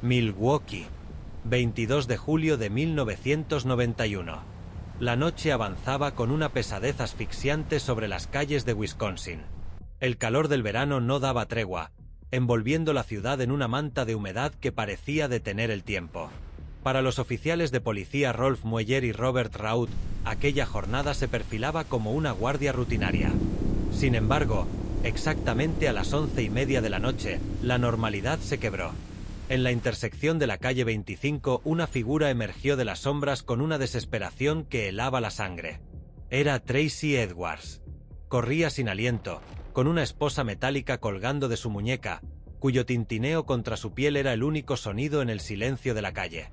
Milwaukee, 22 de julio de 1991. La noche avanzaba con una pesadez asfixiante sobre las calles de Wisconsin. El calor del verano no daba tregua, envolviendo la ciudad en una manta de humedad que parecía detener el tiempo. Para los oficiales de policía Rolf Mueller y Robert Raut, aquella jornada se perfilaba como una guardia rutinaria. Sin embargo, exactamente a las 11:30 de la noche, la normalidad se quebró. En la intersección de la calle 25, una figura emergió de las sombras con una desesperación que helaba la sangre. Era Tracy Edwards. Corría sin aliento, con una esposa metálica colgando de su muñeca, cuyo tintineo contra su piel era el único sonido en el silencio de la calle.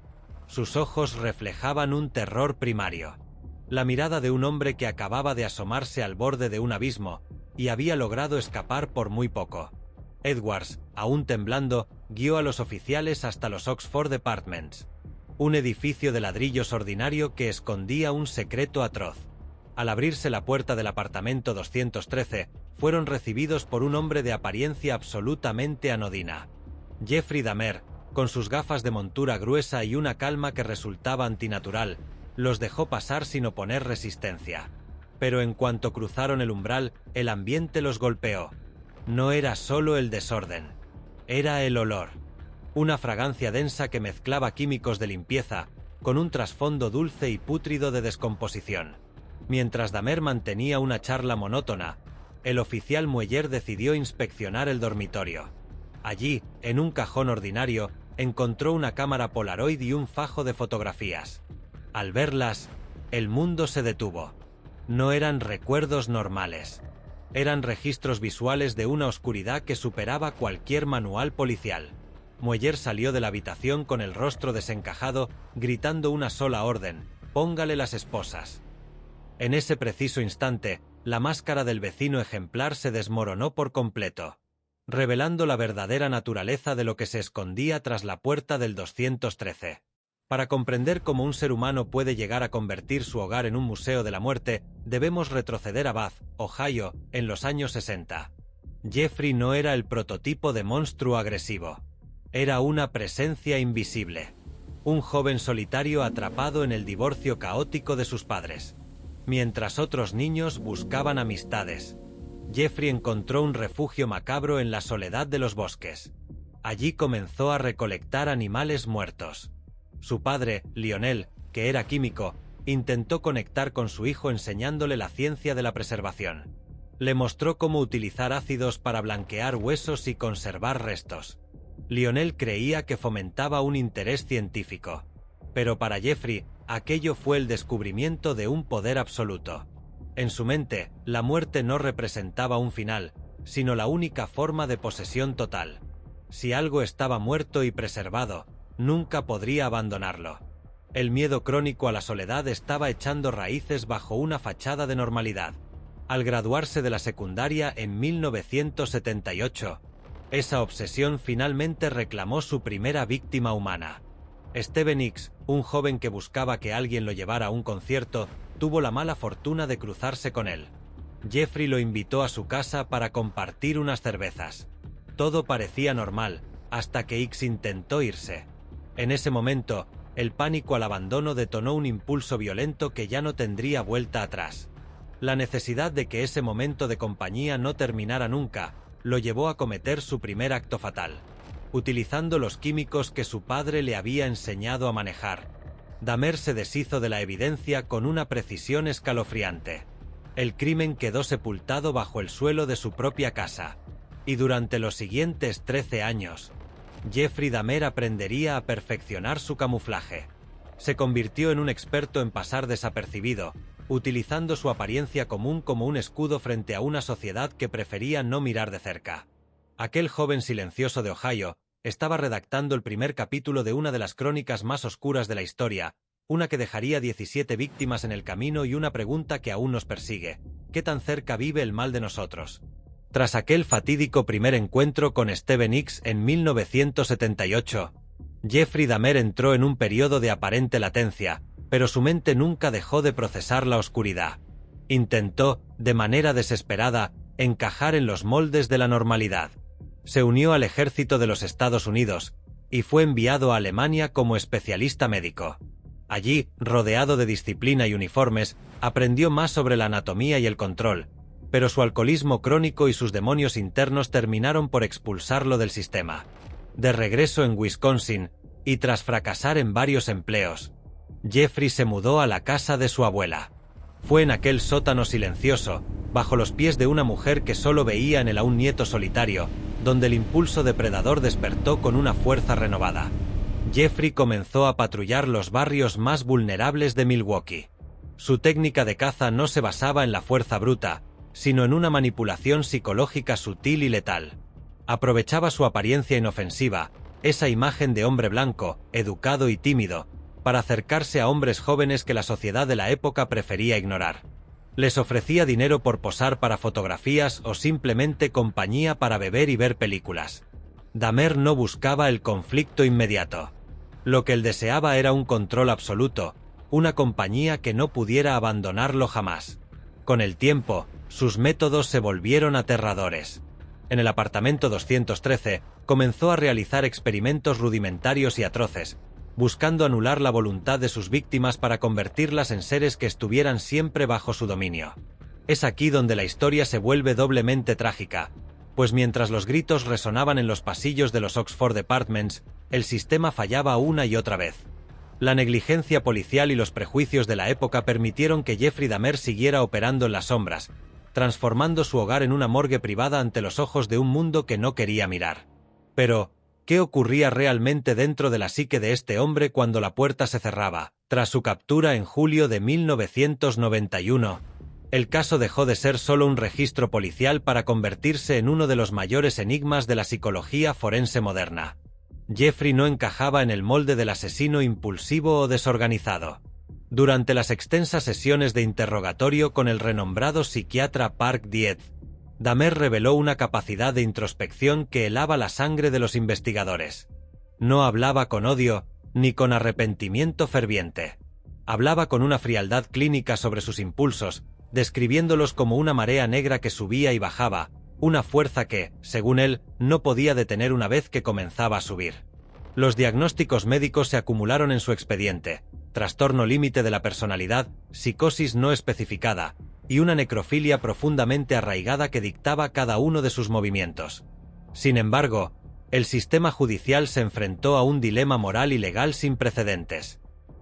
Sus ojos reflejaban un terror primario. La mirada de un hombre que acababa de asomarse al borde de un abismo, y había logrado escapar por muy poco. Edwards, aún temblando, guió a los oficiales hasta los Oxford Apartments, un edificio de ladrillos ordinario que escondía un secreto atroz. Al abrirse la puerta del apartamento 213, fueron recibidos por un hombre de apariencia absolutamente anodina. Jeffrey Dahmer, con sus gafas de montura gruesa y una calma que resultaba antinatural, los dejó pasar sin oponer resistencia. Pero en cuanto cruzaron el umbral, el ambiente los golpeó. No era solo el desorden, era el olor. Una fragancia densa que mezclaba químicos de limpieza con un trasfondo dulce y pútrido de descomposición. Mientras Dahmer mantenía una charla monótona, el oficial Mueller decidió inspeccionar el dormitorio. Allí, en un cajón ordinario, encontró una cámara Polaroid y un fajo de fotografías. Al verlas, el mundo se detuvo. No eran recuerdos normales. Eran registros visuales de una oscuridad que superaba cualquier manual policial. Mueller salió de la habitación con el rostro desencajado, gritando una sola orden: «Póngale las esposas». En ese preciso instante, la máscara del vecino ejemplar se desmoronó por completo, revelando la verdadera naturaleza de lo que se escondía tras la puerta del 213. Para comprender cómo un ser humano puede llegar a convertir su hogar en un museo de la muerte, debemos retroceder a Bath, Ohio, en los años 60. Jeffrey no era el prototipo de monstruo agresivo. Era una presencia invisible. Un joven solitario atrapado en el divorcio caótico de sus padres. Mientras otros niños buscaban amistades, Jeffrey encontró un refugio macabro en la soledad de los bosques. Allí comenzó a recolectar animales muertos. Su padre, Lionel, que era químico, intentó conectar con su hijo enseñándole la ciencia de la preservación. Le mostró cómo utilizar ácidos para blanquear huesos y conservar restos. Lionel creía que fomentaba un interés científico. Pero para Jeffrey, aquello fue el descubrimiento de un poder absoluto. En su mente, la muerte no representaba un final, sino la única forma de posesión total. Si algo estaba muerto y preservado, nunca podría abandonarlo. El miedo crónico a la soledad estaba echando raíces bajo una fachada de normalidad. Al graduarse de la secundaria en 1978, esa obsesión finalmente reclamó su primera víctima humana. Steven Hicks, un joven que buscaba que alguien lo llevara a un concierto, tuvo la mala fortuna de cruzarse con él. Jeffrey lo invitó a su casa para compartir unas cervezas. Todo parecía normal, hasta que Hicks intentó irse. En ese momento, el pánico al abandono detonó un impulso violento que ya no tendría vuelta atrás. La necesidad de que ese momento de compañía no terminara nunca lo llevó a cometer su primer acto fatal, utilizando los químicos que su padre le había enseñado a manejar. Dahmer se deshizo de la evidencia con una precisión escalofriante. El crimen quedó sepultado bajo el suelo de su propia casa. Y durante los siguientes 13 años, Jeffrey Dahmer aprendería a perfeccionar su camuflaje. Se convirtió en un experto en pasar desapercibido, utilizando su apariencia común como un escudo frente a una sociedad que prefería no mirar de cerca. Aquel joven silencioso de Ohio estaba redactando el primer capítulo de una de las crónicas más oscuras de la historia, una que dejaría 17 víctimas en el camino y una pregunta que aún nos persigue: ¿qué tan cerca vive el mal de nosotros? Tras aquel fatídico primer encuentro con Steven Hicks en 1978, Jeffrey Dahmer entró en un periodo de aparente latencia, pero su mente nunca dejó de procesar la oscuridad. Intentó, de manera desesperada, encajar en los moldes de la normalidad. Se unió al ejército de los Estados Unidos, y fue enviado a Alemania como especialista médico. Allí, rodeado de disciplina y uniformes, aprendió más sobre la anatomía y el control, pero su alcoholismo crónico y sus demonios internos terminaron por expulsarlo del sistema. De regreso en Wisconsin, y tras fracasar en varios empleos, Jeffrey se mudó a la casa de su abuela. Fue en aquel sótano silencioso, bajo los pies de una mujer que solo veía en él a un nieto solitario, donde el impulso depredador despertó con una fuerza renovada. Jeffrey comenzó a patrullar los barrios más vulnerables de Milwaukee. Su técnica de caza no se basaba en la fuerza bruta, sino en una manipulación psicológica sutil y letal. Aprovechaba su apariencia inofensiva, esa imagen de hombre blanco, educado y tímido, para acercarse a hombres jóvenes que la sociedad de la época prefería ignorar. Les ofrecía dinero por posar para fotografías o simplemente compañía para beber y ver películas. Dahmer no buscaba el conflicto inmediato. Lo que él deseaba era un control absoluto, una compañía que no pudiera abandonarlo jamás. Con el tiempo, sus métodos se volvieron aterradores. En el apartamento 213, comenzó a realizar experimentos rudimentarios y atroces, buscando anular la voluntad de sus víctimas para convertirlas en seres que estuvieran siempre bajo su dominio. Es aquí donde la historia se vuelve doblemente trágica, pues mientras los gritos resonaban en los pasillos de los Oxford Apartments, el sistema fallaba una y otra vez. La negligencia policial y los prejuicios de la época permitieron que Jeffrey Dahmer siguiera operando en las sombras, transformando su hogar en una morgue privada ante los ojos de un mundo que no quería mirar. Pero, ¿qué ocurría realmente dentro de la psique de este hombre cuando la puerta se cerraba? Tras su captura en julio de 1991, el caso dejó de ser solo un registro policial para convertirse en uno de los mayores enigmas de la psicología forense moderna. Jeffrey no encajaba en el molde del asesino impulsivo o desorganizado. Durante las extensas sesiones de interrogatorio con el renombrado psiquiatra Park Dietz, Dahmer reveló una capacidad de introspección que helaba la sangre de los investigadores. No hablaba con odio, ni con arrepentimiento ferviente. Hablaba con una frialdad clínica sobre sus impulsos, describiéndolos como una marea negra que subía y bajaba, una fuerza que, según él, no podía detener una vez que comenzaba a subir. Los diagnósticos médicos se acumularon en su expediente: trastorno límite de la personalidad, psicosis no especificada, y una necrofilia profundamente arraigada que dictaba cada uno de sus movimientos. Sin embargo, el sistema judicial se enfrentó a un dilema moral y legal sin precedentes.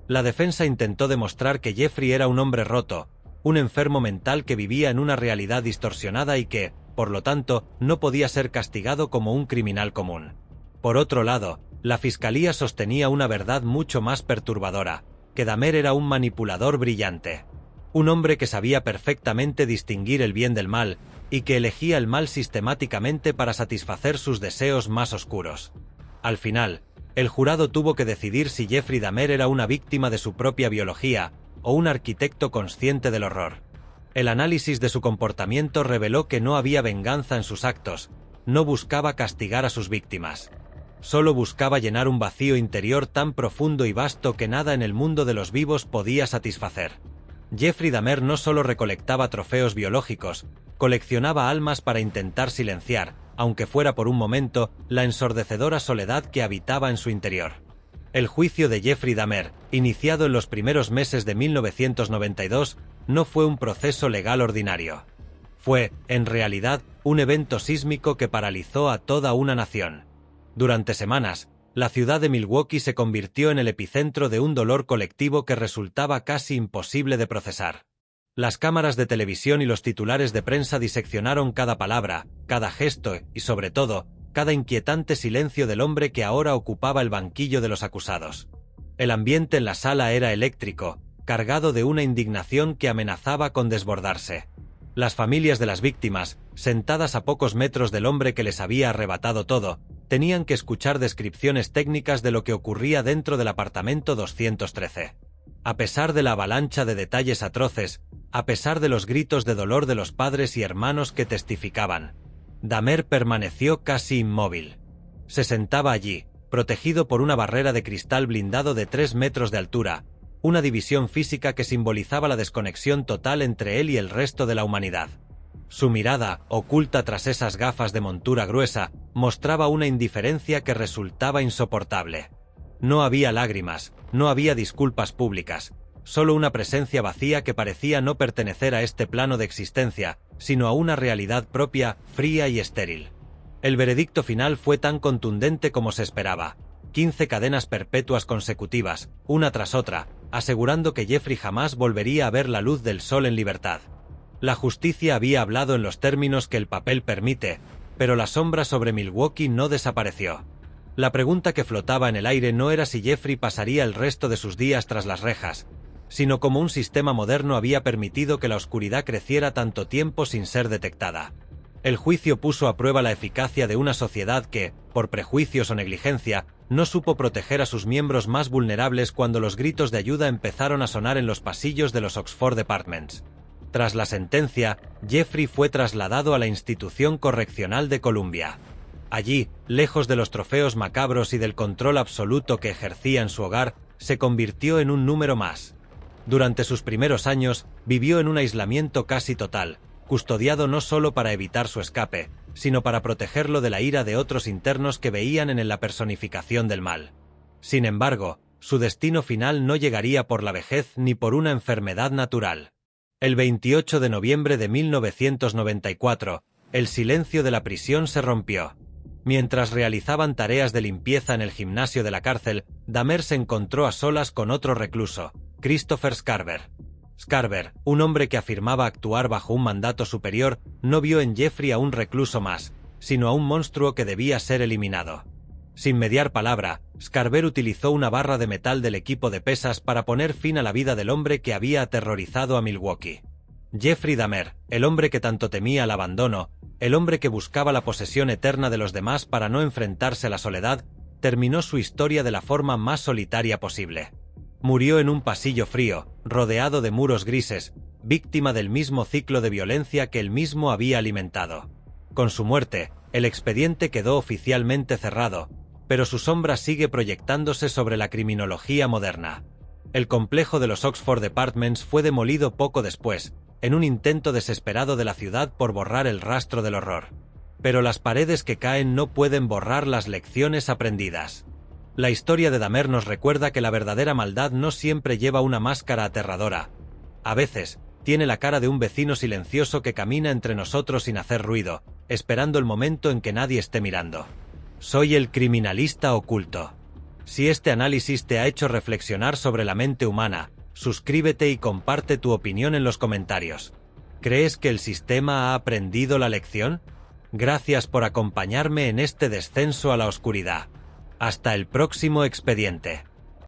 La defensa intentó demostrar que Jeffrey era un hombre roto, un enfermo mental que vivía en una realidad distorsionada y que, por lo tanto, no podía ser castigado como un criminal común. Por otro lado, la fiscalía sostenía una verdad mucho más perturbadora: que Dahmer era un manipulador brillante. Un hombre que sabía perfectamente distinguir el bien del mal, y que elegía el mal sistemáticamente para satisfacer sus deseos más oscuros. Al final, el jurado tuvo que decidir si Jeffrey Dahmer era una víctima de su propia biología, o un arquitecto consciente del horror. El análisis de su comportamiento reveló que no había venganza en sus actos, no buscaba castigar a sus víctimas. Solo buscaba llenar un vacío interior tan profundo y vasto que nada en el mundo de los vivos podía satisfacer. Jeffrey Dahmer no solo recolectaba trofeos biológicos, coleccionaba almas para intentar silenciar, aunque fuera por un momento, la ensordecedora soledad que habitaba en su interior. El juicio de Jeffrey Dahmer, iniciado en los primeros meses de 1992, no fue un proceso legal ordinario. Fue, en realidad, un evento sísmico que paralizó a toda una nación. Durante semanas, la ciudad de Milwaukee se convirtió en el epicentro de un dolor colectivo que resultaba casi imposible de procesar. Las cámaras de televisión y los titulares de prensa diseccionaron cada palabra, cada gesto y, sobre todo, cada inquietante silencio del hombre que ahora ocupaba el banquillo de los acusados. El ambiente en la sala era eléctrico, cargado de una indignación que amenazaba con desbordarse. Las familias de las víctimas, sentadas a pocos metros del hombre que les había arrebatado todo, tenían que escuchar descripciones técnicas de lo que ocurría dentro del apartamento 213. A pesar de la avalancha de detalles atroces, a pesar de los gritos de dolor de los padres y hermanos que testificaban, Dahmer permaneció casi inmóvil. Se sentaba allí, protegido por una barrera de cristal blindado de 3 metros de altura, una división física que simbolizaba la desconexión total entre él y el resto de la humanidad. Su mirada, oculta tras esas gafas de montura gruesa, mostraba una indiferencia que resultaba insoportable. No había lágrimas, no había disculpas públicas, solo una presencia vacía que parecía no pertenecer a este plano de existencia, sino a una realidad propia, fría y estéril. El veredicto final fue tan contundente como se esperaba: 15 cadenas perpetuas consecutivas, una tras otra, asegurando que Jeffrey jamás volvería a ver la luz del sol en libertad. La justicia había hablado en los términos que el papel permite, pero la sombra sobre Milwaukee no desapareció. La pregunta que flotaba en el aire no era si Jeffrey pasaría el resto de sus días tras las rejas, sino cómo un sistema moderno había permitido que la oscuridad creciera tanto tiempo sin ser detectada. El juicio puso a prueba la eficacia de una sociedad que, por prejuicios o negligencia, no supo proteger a sus miembros más vulnerables cuando los gritos de ayuda empezaron a sonar en los pasillos de los Oxford Apartments. Tras la sentencia, Jeffrey fue trasladado a la institución correccional de Columbia. Allí, lejos de los trofeos macabros y del control absoluto que ejercía en su hogar, se convirtió en un número más. Durante sus primeros años, vivió en un aislamiento casi total, custodiado no solo para evitar su escape, sino para protegerlo de la ira de otros internos que veían en él la personificación del mal. Sin embargo, su destino final no llegaría por la vejez ni por una enfermedad natural. El 28 de noviembre de 1994, el silencio de la prisión se rompió. Mientras realizaban tareas de limpieza en el gimnasio de la cárcel, Dahmer se encontró a solas con otro recluso, Christopher Scarver. Scarver, un hombre que afirmaba actuar bajo un mandato superior, no vio en Jeffrey a un recluso más, sino a un monstruo que debía ser eliminado. Sin mediar palabra, Scarver utilizó una barra de metal del equipo de pesas para poner fin a la vida del hombre que había aterrorizado a Milwaukee. Jeffrey Dahmer, el hombre que tanto temía el abandono, el hombre que buscaba la posesión eterna de los demás para no enfrentarse a la soledad, terminó su historia de la forma más solitaria posible. Murió en un pasillo frío, rodeado de muros grises, víctima del mismo ciclo de violencia que él mismo había alimentado. Con su muerte, el expediente quedó oficialmente cerrado, pero su sombra sigue proyectándose sobre la criminología moderna. El complejo de los Oxford Apartments fue demolido poco después, en un intento desesperado de la ciudad por borrar el rastro del horror. Pero las paredes que caen no pueden borrar las lecciones aprendidas. La historia de Dahmer nos recuerda que la verdadera maldad no siempre lleva una máscara aterradora. A veces, tiene la cara de un vecino silencioso que camina entre nosotros sin hacer ruido, esperando el momento en que nadie esté mirando. Soy el criminalista oculto. Si este análisis te ha hecho reflexionar sobre la mente humana, suscríbete y comparte tu opinión en los comentarios. ¿Crees que el sistema ha aprendido la lección? Gracias por acompañarme en este descenso a la oscuridad. Hasta el próximo expediente.